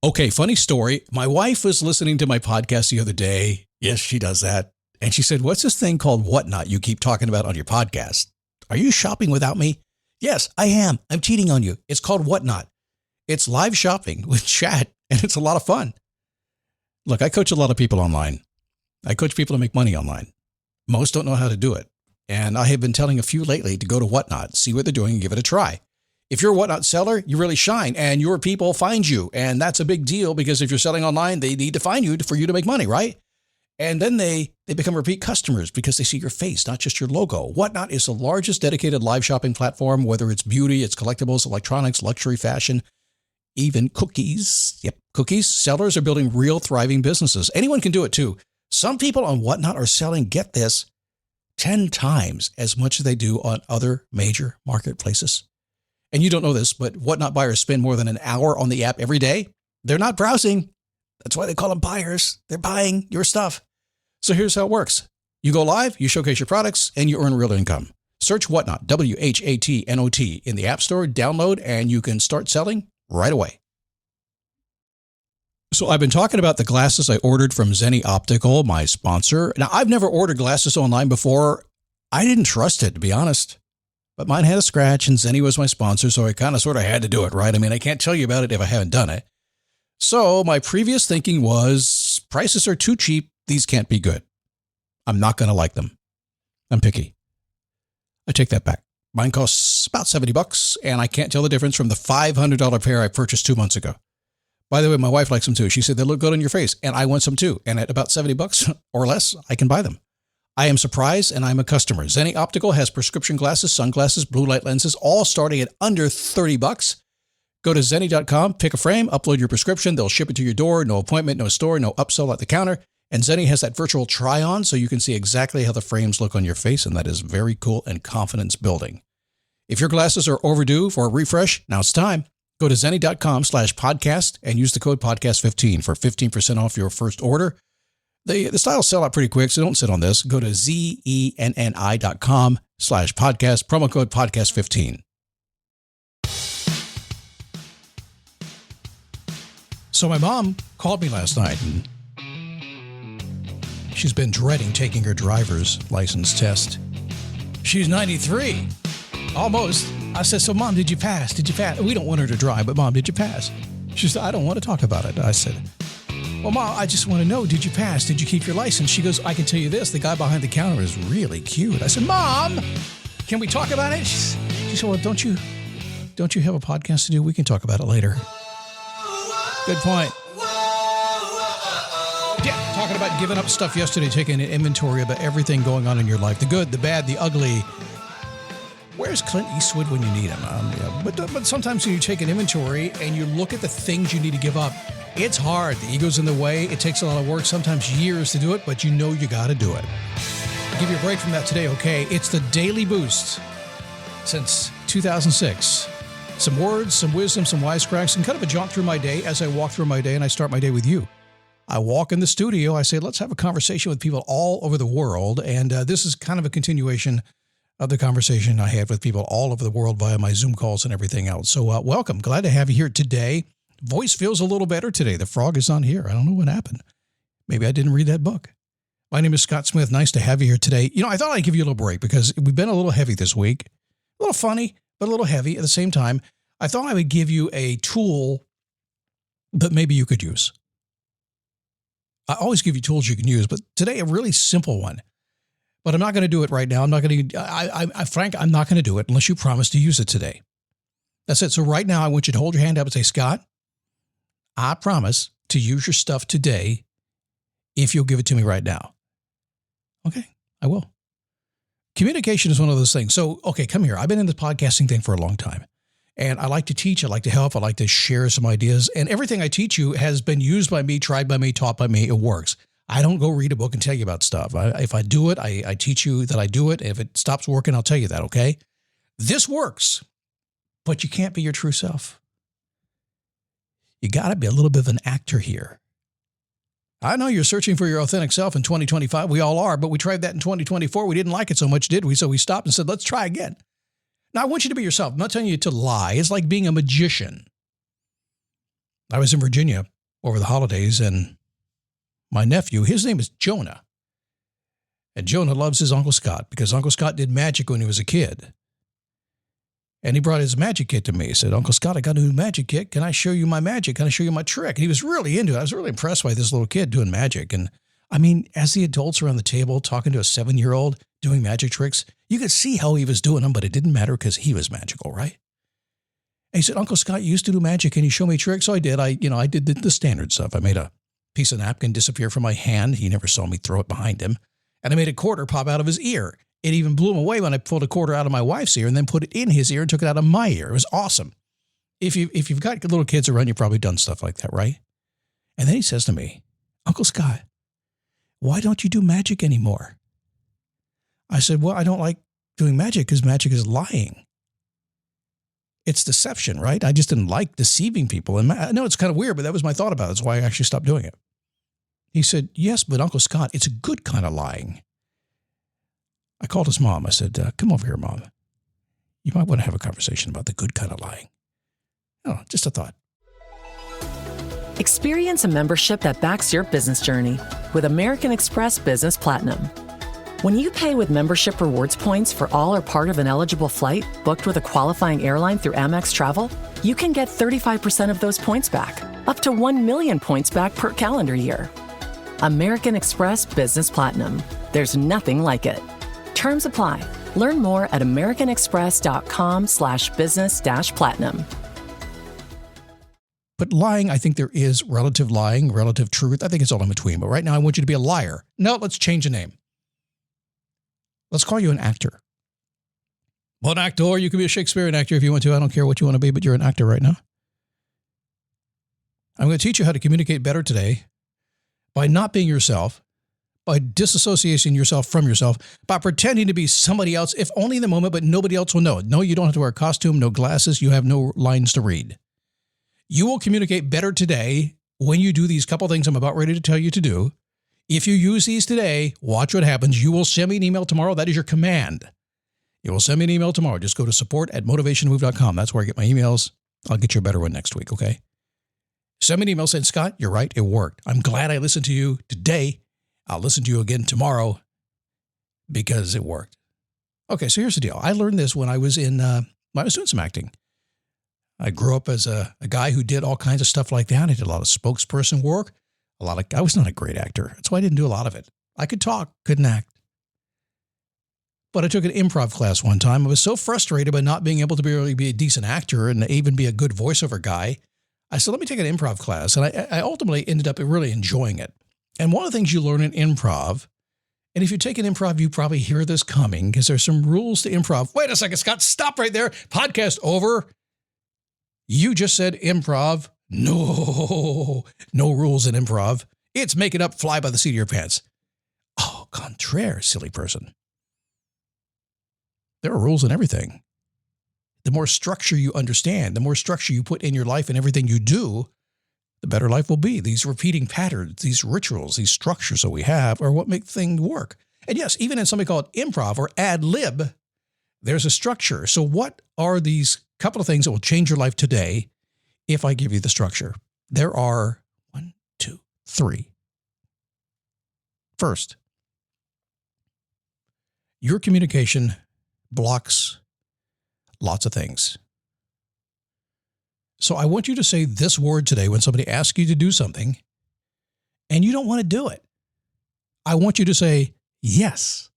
Okay, funny story. My wife was listening to my podcast the other day. Yes, she does that. And she said, "What's this thing called Whatnot you keep talking about on your podcast? Are you shopping without me?" Yes, I am. I'm cheating on you. It's called Whatnot. It's live shopping with chat, and it's a lot of fun. Look, I coach a lot of people online. I coach people to make money online. Most don't know how to do it. And I have been telling a few lately to go to Whatnot, see what they're doing, and give it a try. If you're a Whatnot seller, you really shine, and your people find you. And that's a big deal because if you're selling online, they need to find you for you to make money, right? And then they become repeat customers because they see your face, not just your logo. Whatnot is the largest dedicated live shopping platform, whether it's beauty, it's collectibles, electronics, luxury, fashion, even cookies. Yep, cookies. Sellers are building real thriving businesses. Anyone can do it too. Some people on Whatnot are selling, get this, 10 times as much as they do on other major marketplaces. And you don't know this, but Whatnot buyers spend more than an hour on the app every day. They're not browsing. That's why they call them buyers. They're buying your stuff. So here's how it works. You go live, you showcase your products, and you earn real income. Search Whatnot, WHATNOT, in the App Store, download, and you can start selling right away. So I've been talking about the glasses I ordered from Zenni Optical, my sponsor. Now, I've never ordered glasses online before. I didn't trust it, to be honest. But mine had a scratch, and Zenni was my sponsor, so I kind of sort of had to do it, right? I mean, I can't tell you about it if I haven't done it. So my previous thinking was, prices are too cheap. These can't be good. I'm not going to like them. I'm picky. I take that back. Mine costs about $70, and I can't tell the difference from the $500 pair I purchased 2 months ago. By the way, my wife likes them too. She said they look good on your face, and I want some too. And at about $70 or less, I can buy them. I am surprised, and I'm a customer. Zenni Optical has prescription glasses, sunglasses, blue light lenses, all starting at under $30. Go to Zenni.com, pick a frame, upload your prescription. They'll ship it to your door. No appointment, no store, no upsell at the counter. And Zenni has that virtual try-on, so you can see exactly how the frames look on your face, and that is very cool and confidence building. If your glasses are overdue for a refresh, now it's time. Go to Zenni.com/podcast and use the code podcast15 for 15% off your first order. The styles sell out pretty quick, so don't sit on this. Go to Zenni.com/podcast, promo code podcast15. So my mom called me last night, and she's been dreading taking her driver's license test. She's 93. Almost. I said, "So, Mom, did you pass? Did you pass?" We don't want her to drive, but, "Mom, did you pass?" She said, "I don't want to talk about it." I said, "Well, Mom, I just want to know, did you pass? Did you keep your license?" She goes, "I can tell you this, the guy behind the counter is really cute." I said, "Mom, can we talk about it?" She said, "Well, don't you have a podcast to do? We can talk about it later." Good point. Yeah, talking about giving up stuff yesterday, taking an inventory about everything going on in your life. The good, the bad, the ugly. Where's Clint Eastwood when you need him? But sometimes when you take an inventory and you look at the things you need to give up, it's hard. The ego's in the way. It takes a lot of work, sometimes years to do it, but you know you got to do it. I'll give you a break from that today, okay? It's the Daily Boost since 2006. Some words, some wisdom, some wisecracks, and kind of a jaunt through my day as I walk through my day, and I start my day with you. I walk in the studio. I say, let's have a conversation with people all over the world, and this is kind of a continuation of the conversation I had with people all over the world via my Zoom calls and everything else. So welcome. Glad to have you here today. Voice feels a little better today. The frog is on here. I don't know what happened. Maybe I didn't read that book. My name is Scott Smith. Nice to have you here today. You know, I thought I'd give you a little break because we've been a little heavy this week. A little funny, but a little heavy at the same time. I thought I would give you a tool that maybe you could use. I always give you tools you can use, but today a really simple one. But I'm not going to do it right now. I'm not going to, Frank, I'm not going to do it unless you promise to use it today. That's it. So right now, I want you to hold your hand up and say, Scott, I promise to use your stuff today if you'll give it to me right now. Okay, I will. Communication is one of those things. So, okay, come here. I've been in the podcasting thing for a long time. And I like to teach. I like to help. I like to share some ideas. And everything I teach you has been used by me, tried by me, taught by me. It works. I don't go read a book and tell you about stuff. If I do it, I teach you that I do it. If it stops working, I'll tell you that, okay? This works, but you can't be your true self. You got to be a little bit of an actor here. I know you're searching for your authentic self in 2025. We all are, but we tried that in 2024. We didn't like it so much, did we? So we stopped and said, let's try again. Now, I want you to be yourself. I'm not telling you to lie. It's like being a magician. I was in Virginia over the holidays, and my nephew, his name is Jonah. And Jonah loves his Uncle Scott because Uncle Scott did magic when he was a kid. And he brought his magic kit to me. He said, Uncle Scott, I got a new magic kit. Can I show you my magic? Can I show you my trick? And he was really into it. I was really impressed by this little kid doing magic. And I mean, as the adults around the table talking to a 7-year-old doing magic tricks, you could see how he was doing them, but it didn't matter because he was magical, right? And he said, Uncle Scott, you used to do magic. Can you show me tricks? So I did. I did the standard stuff. I made a piece of napkin disappear from my hand. He never saw me throw it behind him. And I made a quarter pop out of his ear. It even blew him away when I pulled a quarter out of my wife's ear and then put it in his ear and took it out of my ear. It was awesome. If you've got little kids around, you've probably done stuff like that, right? And then he says to me, Uncle Scott, why don't you do magic anymore? I said, well, I don't like doing magic because magic is lying. It's deception, right? I just didn't like deceiving people. And I know it's kind of weird, but that was my thought about it. That's why I actually stopped doing it. He said, yes, but Uncle Scott, it's a good kind of lying. I called his mom. I said, come over here, Mom. You might want to have a conversation about the good kind of lying. Oh, just a thought. Experience a membership that backs your business journey with American Express Business Platinum. When you pay with membership rewards points for all or part of an eligible flight booked with a qualifying airline through Amex Travel, you can get 35% of those points back, up to 1 million points back per calendar year. American Express Business Platinum. There's nothing like it. Terms apply. Learn more at americanexpress.com/business-platinum. But lying, I think there is relative lying, relative truth. I think it's all in between. But right now, I want you to be a liar. No, let's change the name. Let's call you an actor. Well, an actor, you can be a Shakespearean actor if you want to. I don't care what you want to be, but you're an actor right now. I'm going to teach you how to communicate better today by not being yourself, by disassociating yourself from yourself, by pretending to be somebody else, if only in the moment, but nobody else will know it. No, you don't have to wear a costume, no glasses, you have no lines to read. You will communicate better today when you do these couple things I'm about ready to tell you to do. If you use these today, watch what happens. You will send me an email tomorrow. That is your command. You will send me an email tomorrow. Just go to support@motivationmove.com. That's where I get my emails. I'll get you a better one next week, okay? Send me an email saying, Scott, you're right. It worked. I'm glad I listened to you today. I'll listen to you again tomorrow because it worked. Okay, so here's the deal. I learned this when I was doing some acting. I grew up as a guy who did all kinds of stuff like that. I did a lot of spokesperson work. I was not a great actor. That's why I didn't do a lot of it. I could talk, couldn't act. But I took an improv class one time. I was so frustrated by not being able to really be a decent actor and even be a good voiceover guy. I said, let me take an improv class. And I ultimately ended up really enjoying it. And one of the things you learn in improv, and if you take an improv, you probably hear this coming because there's some rules to improv. Wait a second, Scott, stop right there. Podcast over. You just said improv. No rules in improv. It's make it up, fly by the seat of your pants. Oh, contraire, silly person. There are rules in everything. The more structure you understand, the more structure you put in your life and everything you do, the better life will be. These repeating patterns, these rituals, these structures that we have are what make things work. And yes, even in something called improv or ad lib, there's a structure. So what are these couple of things that will change your life today if I give you the structure? There are 1, 2, 3. First, your communication blocks lots of things. So I want you to say this word today when somebody asks you to do something and you don't want to do it. I want you to say yes.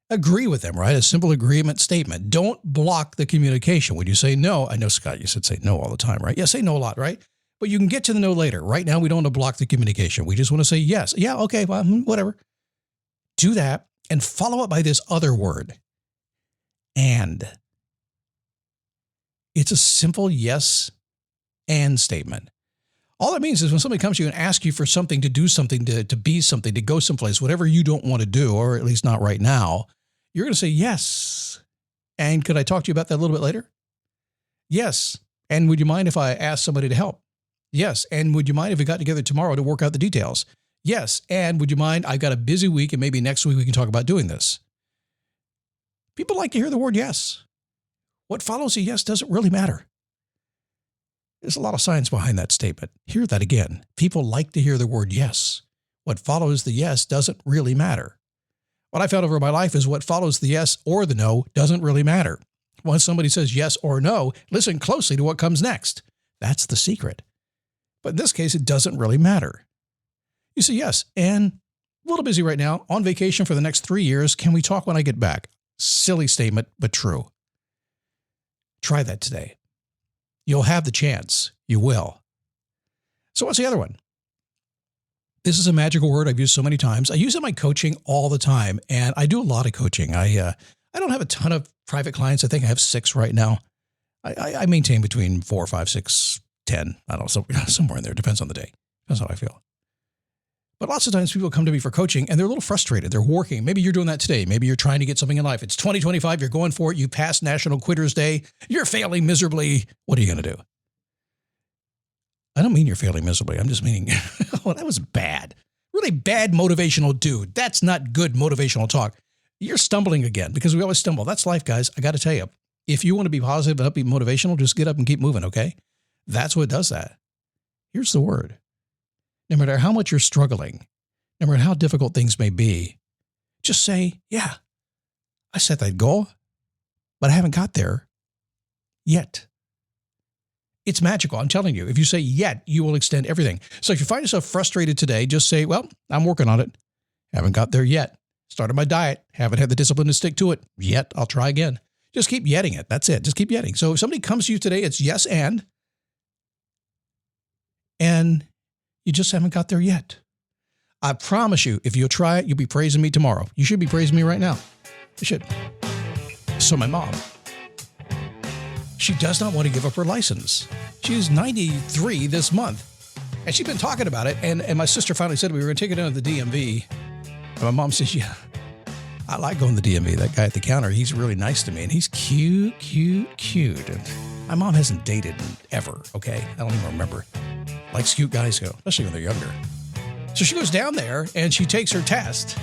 Agree with them, right? A simple agreement statement. Don't block the communication. When you say no, I know, Scott, you said say no all the time, right? Yeah, say no a lot, right? But you can get to the no later. Right now, we don't want to block the communication. We just want to say yes. Yeah, okay, well, whatever. Do that and follow up by this other word. And. It's a simple yes and statement. All that means is when somebody comes to you and asks you for something, to do something, to be something, to go someplace, whatever you don't want to do, or at least not right now, you're going to say yes. And could I talk to you about that a little bit later? Yes. And would you mind if I asked somebody to help? Yes. And would you mind if we got together tomorrow to work out the details? Yes. And would you mind? I've got a busy week and maybe next week we can talk about doing this. People like to hear the word yes. What follows a yes doesn't really matter. There's a lot of science behind that statement. Hear that again. People like to hear the word yes. What follows the yes doesn't really matter. What I found over my life is what follows the yes or the no doesn't really matter. Once somebody says yes or no, listen closely to what comes next. That's the secret. But in this case, it doesn't really matter. You say yes, and a little busy right now, on vacation for the next 3 years. Can we talk when I get back? Silly statement, but true. Try that today. You'll have the chance. You will. So what's the other one? This is a magical word I've used so many times. I use it in my coaching all the time, and I do a lot of coaching. I don't have a ton of private clients. I think I have 6 right now. I maintain between 4, 5, 6, 10. I don't know, somewhere in there. Depends on the day. Depends how I feel. But lots of times people come to me for coaching and they're a little frustrated. They're working. Maybe you're doing that today. Maybe you're trying to get something in life. It's 2025. You're going for it. You passed National Quitters Day. You're failing miserably. What are you going to do? I don't mean you're failing miserably. I'm just meaning, oh, that was bad. Really bad motivational dude. That's not good motivational talk. You're stumbling again because we always stumble. That's life, guys. I got to tell you, if you want to be positive and upbeat motivational, just get up and keep moving, okay? That's what does that. Here's the word. No matter how much you're struggling, no matter how difficult things may be, just say, yeah, I set that goal, but I haven't got there yet. It's magical. I'm telling you, if you say yet, you will extend everything. So if you find yourself frustrated today, just say, well, I'm working on it. Haven't got there yet. Started my diet. Haven't had the discipline to stick to it yet. I'll try again. Just keep yetting it. That's it. Just keep yetting. So if somebody comes to you today, it's yes and you just haven't got there yet. I promise you, if you'll try it, you'll be praising me tomorrow. You should be praising me right now. You should. So my mom, she does not want to give up her license. She's 93 this month. And she's been talking about it. And my sister finally said we were going to take it down to the DMV. And my mom says, yeah, I like going to the DMV. That guy at the counter, he's really nice to me. And he's cute. And my mom hasn't dated ever, okay? I don't even remember. Likes cute guys, especially when they're younger. So she goes down there and she takes her test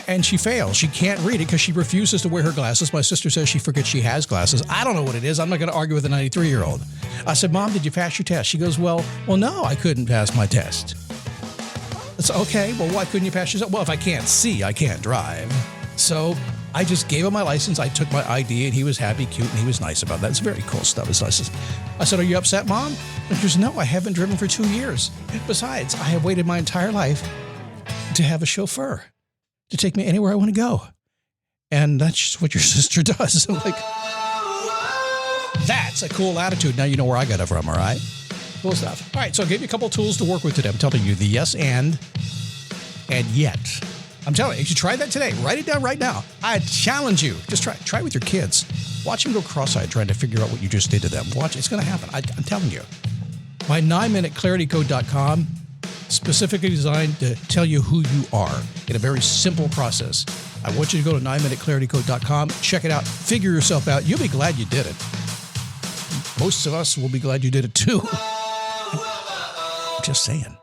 and she fails. She can't read it because she refuses to wear her glasses. My sister says she forgets she has glasses. I don't know what it is. I'm not going to argue with a 93-year-old. I said, Mom, did you pass your test? She goes, well, no, I couldn't pass my test. It's okay. Well, why couldn't you pass yourself? Well, if I can't see, I can't drive. So I just gave him my license. I took my ID and he was happy, cute, and he was nice about that. It's very cool stuff. I said, are you upset, Mom? And she goes, no, I haven't driven for 2 years. Besides, I have waited my entire life to have a chauffeur to take me anywhere I want to go. And that's just what your sister does. I'm like, that's a cool attitude. Now you know where I got it from, all right? Cool stuff. All right, so I'll give you a couple tools to work with today. I'm telling you the yes and yet. I'm telling you, if you try that today, write it down right now. I challenge you. Just try it with your kids. Watch them go cross-eyed trying to figure out what you just did to them. Watch, it's going to happen. I'm telling you. My 9minuteclaritycode.com, specifically designed to tell you who you are in a very simple process. I want you to go to 9minuteclaritycode.com, check it out, figure yourself out. You'll be glad you did it. Most of us will be glad you did it too. Just saying.